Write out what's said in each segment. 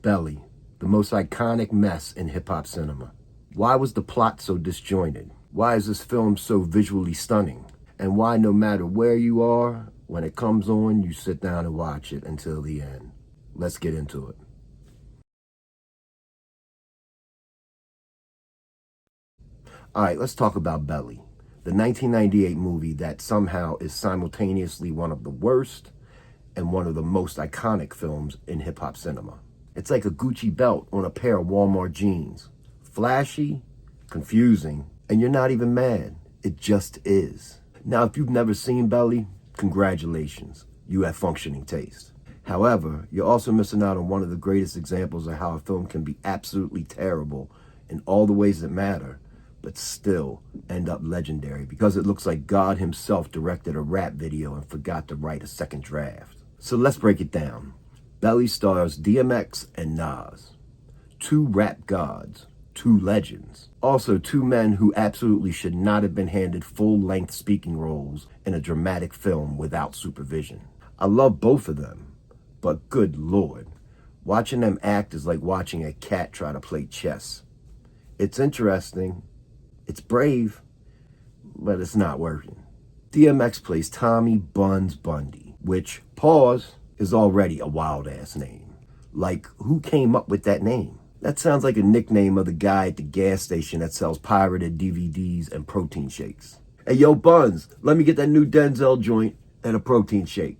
Belly, the most iconic mess in hip-hop cinema. Why was the plot so disjointed? Why is this film so visually stunning? And why, no matter where you are, when it comes on, you sit down and watch it until the end? Let's get into it. All right, let's talk about Belly, the 1998 movie that somehow is simultaneously one of the worst and one of the most iconic films in hip-hop cinema. It's like a Gucci belt on a pair of Walmart jeans. Flashy, confusing, and you're not even mad. It just is. Now, if you've never seen Belly, congratulations. You have functioning taste. However, you're also missing out on one of the greatest examples of how a film can be absolutely terrible in all the ways that matter, but still end up legendary because it looks like God himself directed a rap video and forgot to write a second draft. So let's break it down. Belly stars DMX and Nas, two rap gods, two legends. Also, two men who absolutely should not have been handed full-length speaking roles in a dramatic film without supervision. I love both of them, but good Lord, watching them act is like watching a cat try to play chess. It's interesting, it's brave, but it's not working. DMX plays Tommy Buns Bundy, which, pause, is already a wild-ass name. Like, who came up with that name? That sounds like a nickname of the guy at the gas station that sells pirated DVDs and protein shakes. Hey, yo, Buns, let me get that new Denzel joint and a protein shake.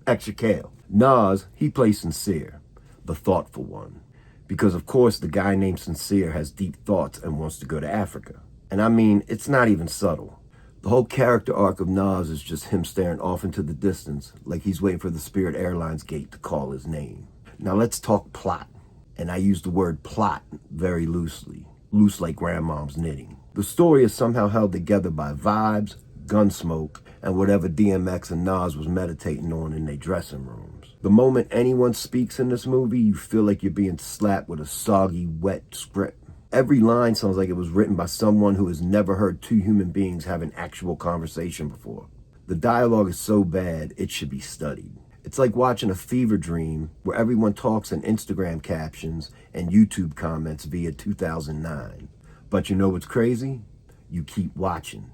Extra kale. Nas, he plays Sincere, the thoughtful one. Because, of course, the guy named Sincere has deep thoughts and wants to go to Africa. And I mean, it's not even subtle. The whole character arc of Nas is just him staring off into the distance like he's waiting for the Spirit Airlines gate to call his name. Now let's talk plot. And I use the word plot very loosely. Loose like grandmom's knitting. The story is somehow held together by vibes, gun smoke, and whatever DMX and Nas was meditating on in their dressing rooms. The moment anyone speaks in this movie, you feel like you're being slapped with a soggy, wet script. Every line sounds like it was written by someone who has never heard two human beings have an actual conversation before. The dialogue is so bad, it should be studied. It's like watching a fever dream where everyone talks in Instagram captions and YouTube comments via 2009. But you know what's crazy? You keep watching.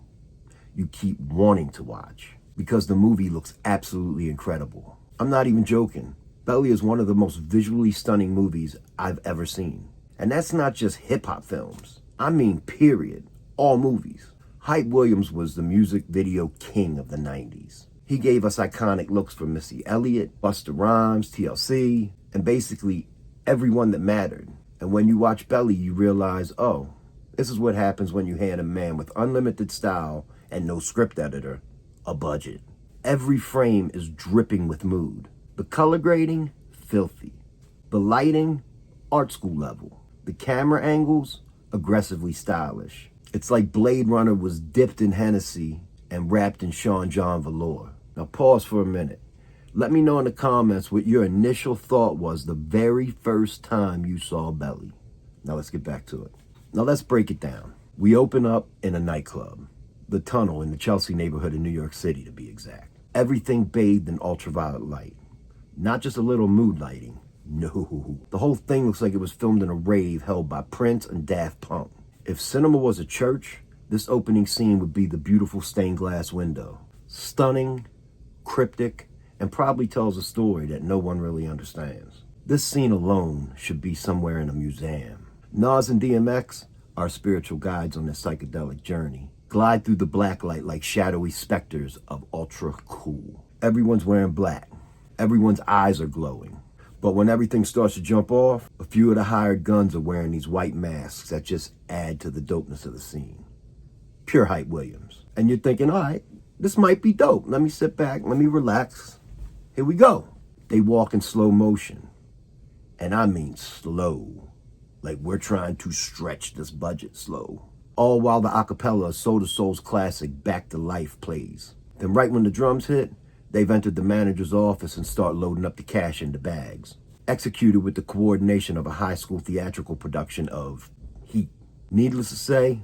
You keep wanting to watch because the movie looks absolutely incredible. I'm not even joking. Belly is one of the most visually stunning movies I've ever seen. And that's not just hip-hop films. I mean, period. All movies. Hype Williams was the music video king of the 90s. He gave us iconic looks for Missy Elliott, Busta Rhymes, TLC, and basically everyone that mattered. And when you watch Belly, you realize, oh, this is what happens when you hand a man with unlimited style and no script editor a budget. Every frame is dripping with mood. The color grading, filthy. The lighting, art school level. The camera angles, aggressively stylish. It's like Blade Runner was dipped in Hennessy and wrapped in Sean John velour. Now pause for a minute. Let me know in the comments what your initial thought was the very first time you saw Belly. Now let's get back to it. Now let's break it down. We open up in a nightclub. The Tunnel in the Chelsea neighborhood in New York City, to be exact. Everything bathed in ultraviolet light. Not just a little mood lighting. No. The whole thing looks like it was filmed in a rave held by Prince and Daft Punk. If cinema was a church, this opening scene would be the beautiful stained glass window. Stunning, cryptic, and probably tells a story that no one really understands. This scene alone should be somewhere in a museum. Nas and DMX, our spiritual guides on their psychedelic journey, glide through the black light like shadowy specters of ultra cool. Everyone's wearing black. Everyone's eyes are glowing. But when everything starts to jump off, a few of the hired guns are wearing these white masks that just add to the dopeness of the scene. Pure Hype Williams. And you're thinking, all right, this might be dope. Let me sit back, let me relax. Here we go. They walk in slow motion. And I mean slow. Like we're trying to stretch this budget slow. All while the acapella of Soul II Soul's classic Back to Life plays. Then right when the drums hit, they've entered the manager's office and start loading up the cash into bags. Executed with the coordination of a high school theatrical production of Heat. Needless to say,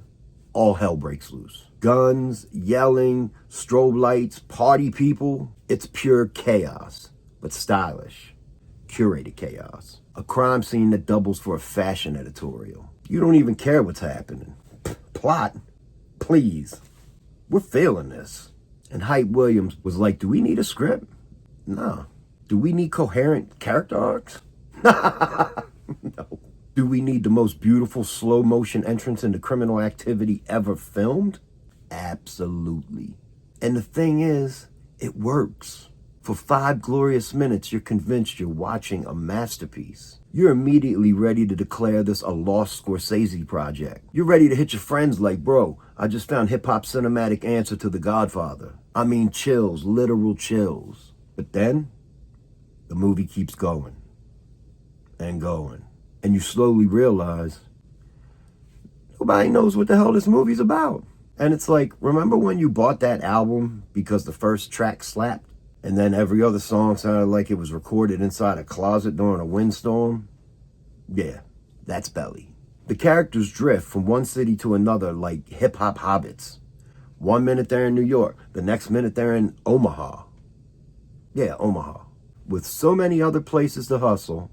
all hell breaks loose. Guns, yelling, strobe lights, party people. It's pure chaos, but stylish. Curated chaos. A crime scene that doubles for a fashion editorial. You don't even care what's happening. Plot? Please. We're feeling this. And Hype Williams was like, do we need a script? No. Do we need coherent character arcs? No. Do we need the most beautiful slow motion entrance into criminal activity ever filmed? Absolutely. And the thing is, it works. For 5 glorious minutes, you're convinced you're watching a masterpiece. You're immediately ready to declare this a lost Scorsese project. You're ready to hit your friends like, bro, I just found hip-hop cinematic answer to The Godfather. I mean chills, literal chills. But then, the movie keeps going and going. And you slowly realize, nobody knows what the hell this movie's about. And it's like, remember when you bought that album because the first track slapped? And then every other song sounded like it was recorded inside a closet during a windstorm? Yeah, that's Belly. The characters drift from one city to another like hip-hop hobbits. 1 minute they're in New York, the next minute they're in Omaha. Yeah, Omaha. With so many other places to hustle,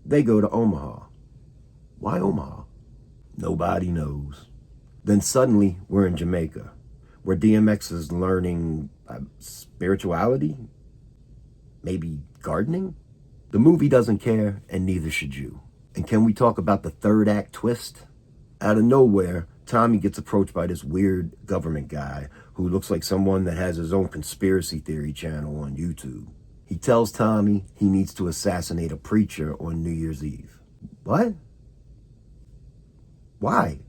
they go to Omaha. Why Omaha? Nobody knows. Then suddenly, we're in Jamaica, where DMX is learning spirituality? Maybe gardening? The movie doesn't care, and neither should you. And can we talk about the third act twist? Out of nowhere, Tommy gets approached by this weird government guy who looks like someone that has his own conspiracy theory channel on YouTube. He tells Tommy he needs to assassinate a preacher on New Year's Eve. What? Why?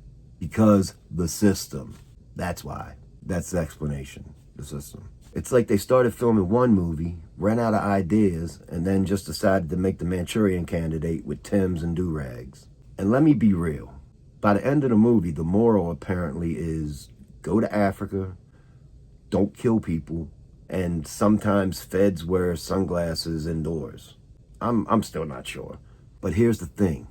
Because the system. That's why. That's the explanation. The system. It's like they started filming one movie, ran out of ideas, and then just decided to make the Manchurian Candidate with Timbs and do-rags. And let me be real. By the end of the movie, the moral apparently is go to Africa, don't kill people, and sometimes feds wear sunglasses indoors. I'm still not sure. But here's the thing.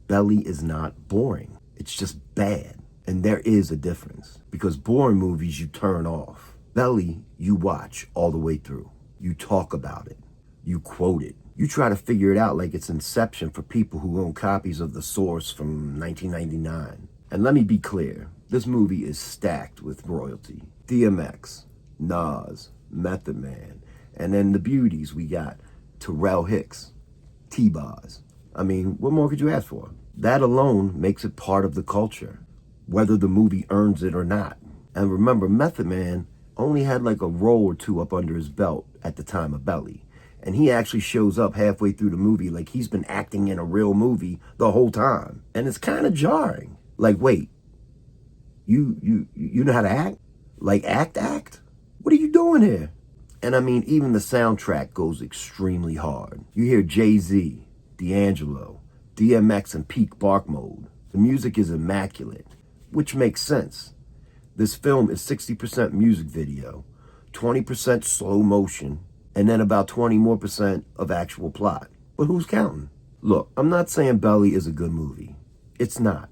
Belly is not boring. It's just bad. And there is a difference. Because boring movies you turn off. Belly, you watch all the way through. You talk about it. You quote it. You try to figure it out like it's Inception for people who own copies of The Source from 1999. And let me be clear. This movie is stacked with royalty. DMX, Nas, Method Man. And then the beauties we got. Terrell Hicks, T-Boz. I mean, what more could you ask for? That alone makes it part of the culture, whether the movie earns it or not. And remember, Method Man only had like a role or two up under his belt at the time of Belly. And he actually shows up halfway through the movie like he's been acting in a real movie the whole time. And it's kind of jarring. Like, wait, you know how to act? Like act? What are you doing here? And I mean, even the soundtrack goes extremely hard. You hear Jay-Z, D'Angelo, DMX in peak bark mode. The music is immaculate, which makes sense. This film is 60% music video, 20% slow motion, and then about 20% more of actual plot. But who's counting? Look, I'm not saying Belly is a good movie. It's not.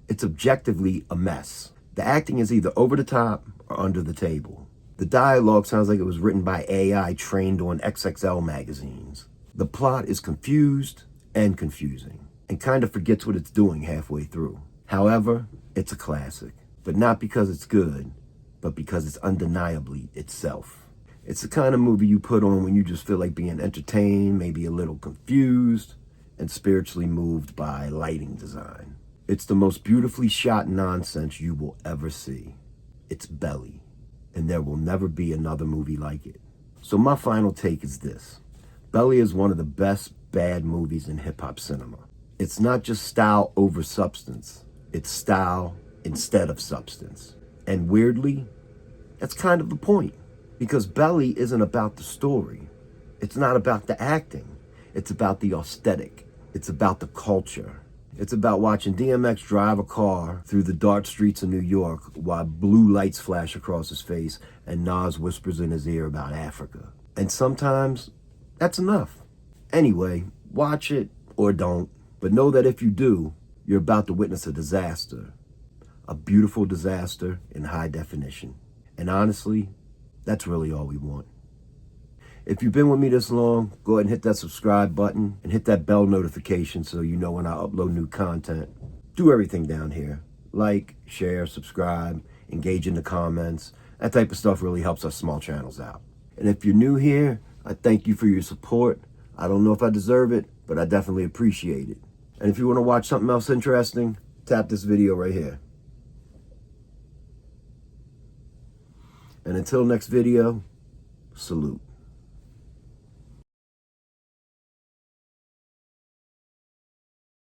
It's objectively a mess. The acting is either over the top or under the table. The dialogue sounds like it was written by AI trained on XXL magazines. The plot is confused and confusing, and kind of forgets what it's doing halfway through. However, it's a classic. But not because it's good, but because it's undeniably itself. It's the kind of movie you put on when you just feel like being entertained, maybe a little confused, and spiritually moved by lighting design. It's the most beautifully shot nonsense you will ever see. It's Belly, and there will never be another movie like it. So my final take is this. Belly is one of the best bad movies in hip-hop cinema. It's not just style over substance. It's style instead of substance. And weirdly, that's kind of the point. Because Belly isn't about the story. It's not about the acting. It's about the aesthetic. It's about the culture. It's about watching DMX drive a car through the dark streets of New York while blue lights flash across his face and Nas whispers in his ear about Africa. And sometimes, that's enough. Anyway, watch it or don't. But know that if you do, you're about to witness a disaster. A beautiful disaster in high definition. And honestly, that's really all we want. If you've been with me this long, go ahead and hit that subscribe button and hit that bell notification so you know when I upload new content. Do everything down here. Like, share, subscribe, engage in the comments. That type of stuff really helps us small channels out. And if you're new here, I thank you for your support. I don't know if I deserve it, but I definitely appreciate it. And if you want to watch something else interesting, tap this video right here. And until next video, salute.